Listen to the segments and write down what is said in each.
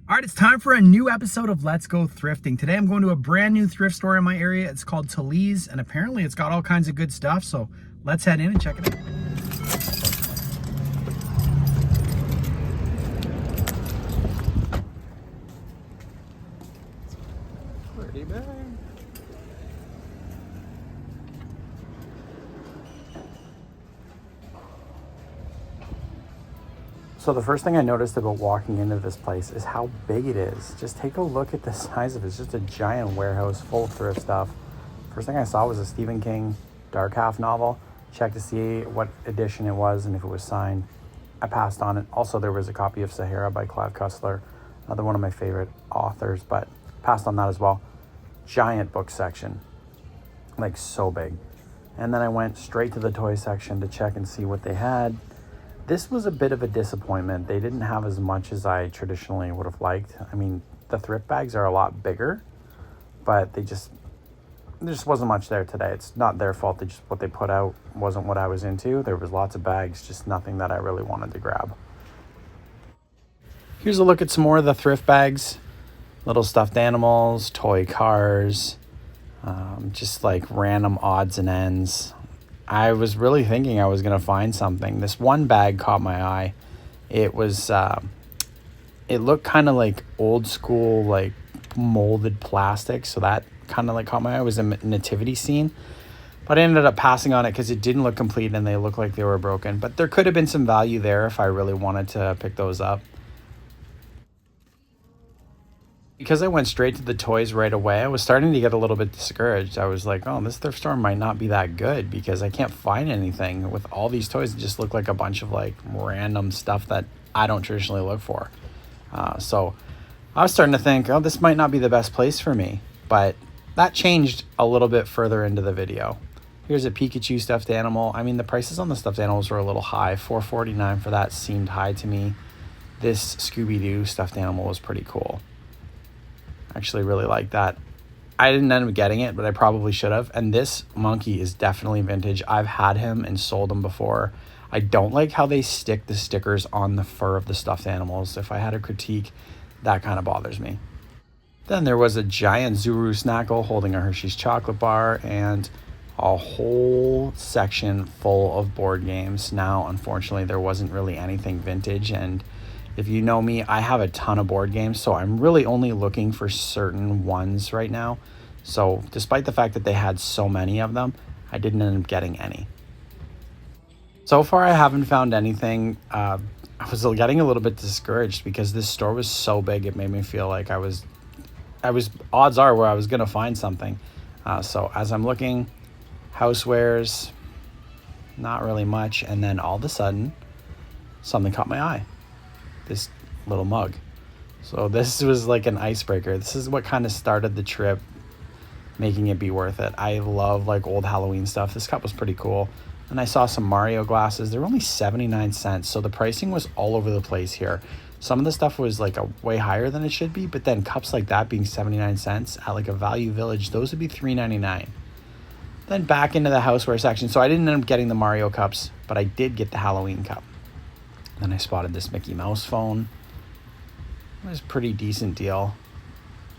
All right, it's time for a new episode of Let's Go Thrifting. Today I'm going to a brand new thrift store in my area. It's called Talize, and apparently it's got all kinds of good stuff. So let's head in and check it out. Pretty big. So the first thing I noticed about walking into this place is how big it is. Just take a look at the size of it. It's just a giant warehouse full of thrift stuff. First thing I saw was a Stephen King Dark Half novel. Checked to see what edition it was and if it was signed. I passed on it. Also, there was a copy of Sahara by Clive Cussler, another one of my favorite authors, but passed on that as well. Giant book section, like so big. And then I went straight to the toy section to check and see what they had. This was a bit of a disappointment. They didn't have as much as I traditionally would have liked. I mean, the thrift bags are a lot bigger, but there just wasn't much there today. It's not their fault. What they put out wasn't what I was into. There was lots of bags, just nothing that I really wanted to grab. Here's a look at some more of the thrift bags. Little stuffed animals, toy cars, just like random odds and ends. I was really thinking I was going to find something. This one bag caught my eye. It was, it looked kind of like old school, like molded plastic. So that kind of like caught my eye. It was a nativity scene. But I ended up passing on it because it didn't look complete and they looked like they were broken. But there could have been some value there if I really wanted to pick those up. Because I went straight to the toys right away, I was starting to get a little bit discouraged. I was like, oh, this thrift store might not be that good because I can't find anything with all these toys. It just look like a bunch of like random stuff that I don't traditionally look for. So I was starting to think, oh, this might not be the best place for me. But that changed a little bit further into the video. Here's a Pikachu stuffed animal. I mean, the prices on the stuffed animals were a little high. $4.49 for that seemed high to me. This Scooby-Doo stuffed animal was pretty cool. Actually really like that. I didn't end up getting it, but I probably should have. And this monkey is definitely vintage. I've had him and sold him before. I don't like how they stick the stickers on the fur of the stuffed animals. If I had a critique, that kind of bothers me. Then there was a giant Zuru Snackle holding a Hershey's chocolate bar and a whole section full of board games. Now, unfortunately, there wasn't really anything vintage, and if you know me, I have a ton of board games, so I'm really only looking for certain ones right now. So despite the fact that they had so many of them, I didn't end up getting any. So far, I haven't found anything. I was getting a little bit discouraged because this store was so big. It made me feel like I was odds are where I was going to find something. So as I'm looking, housewares, not really much. And then all of a sudden, something caught my eye. This little mug. So this was like an icebreaker. This is what kind of started the trip, making it be worth it. I love like old Halloween stuff. This cup was pretty cool. And I saw some Mario glasses. They were only 79 cents. So the pricing was all over the place here. Some of the stuff was like a way higher than it should be, but then cups like that being 79 cents at like a Value Village, those would be $3.99. Then back into the houseware section. So I didn't end up getting the Mario cups, but I did get the Halloween cup. Then I spotted this Mickey Mouse phone. It was a pretty decent deal.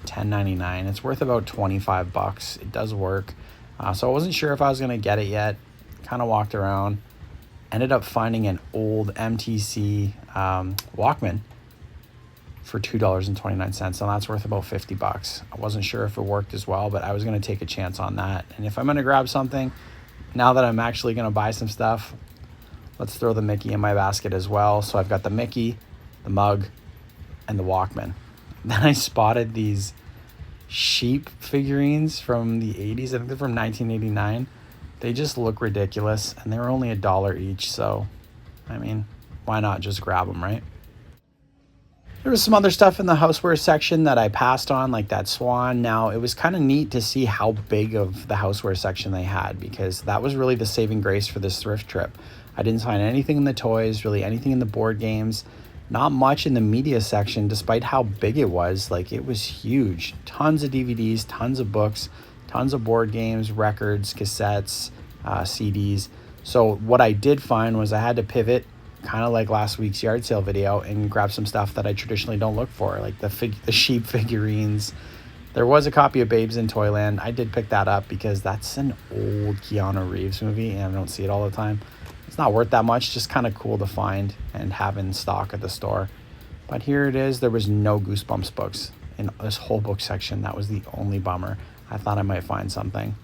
$10.99. It's worth about 25 bucks. It does work. So I wasn't sure if I was going to get it yet. Kind of walked around. Ended up finding an old MTC Walkman for $2.29. And that's worth about 50 bucks. I wasn't sure if it worked as well, but I was going to take a chance on that. And if I'm going to grab something, now that I'm actually going to buy some stuff, let's throw the Mickey in my basket as well. So I've got the Mickey, the mug, and the Walkman. Then I spotted these sheep figurines from the 80s. I think they're from 1989. They just look ridiculous, and they were only $1 each. So, I mean, why not just grab them, right? There was some other stuff in the houseware section that I passed on, like that swan. Now, it was kind of neat to see how big of the houseware section they had, because that was really the saving grace for this thrift trip. I didn't find anything in the toys, really anything in the board games, not much in the media section, despite how big it was. Like, it was huge. Tons of DVDs, tons of books, tons of board games, records, cassettes, CDs. So what I did find was I had to pivot, kind of like last week's yard sale video, and grab some stuff that I traditionally don't look for, like the sheep figurines. There was a copy of Babes in Toyland. I did pick that up because that's an old Keanu Reeves movie and I don't see it all the time. It's not worth that much, just kind of cool to find and have in stock at the store. But here it is. There was no Goosebumps books in this whole book section. That was the only bummer. I thought I might find something.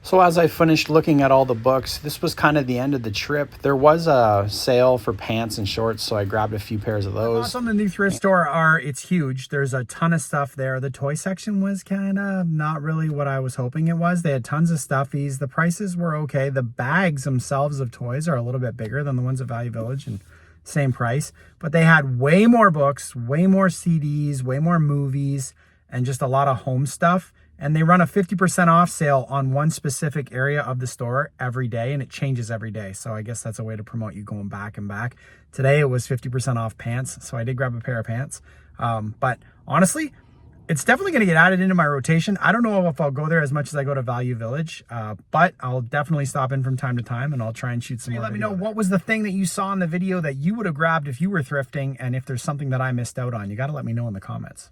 So as I finished looking at all the books, this was kind of the end of the trip. There was a sale for pants and shorts, so I grabbed a few pairs of those. Thoughts on the new thrift store are it's huge. There's a ton of stuff there. The toy section was kind of not really what I was hoping it was. They had tons of stuffies. The prices were okay. The bags themselves of toys are a little bit bigger than the ones at Value Village and same price. But they had way more books, way more CDs, way more movies, and just a lot of home stuff. And they run a 50% off sale on one specific area of the store every day, and it changes every day. So I guess that's a way to promote you going back and back. Today it was 50% off pants, so I did grab a pair of pants. But honestly, it's definitely going to get added into my rotation. I don't know if I'll go there as much as I go to Value Village, but I'll definitely stop in from time to time, and I'll try and shoot some more. Let me know what was the thing that you saw in the video that you would have grabbed if you were thrifting, and if there's something that I missed out on. You got to let me know in the comments.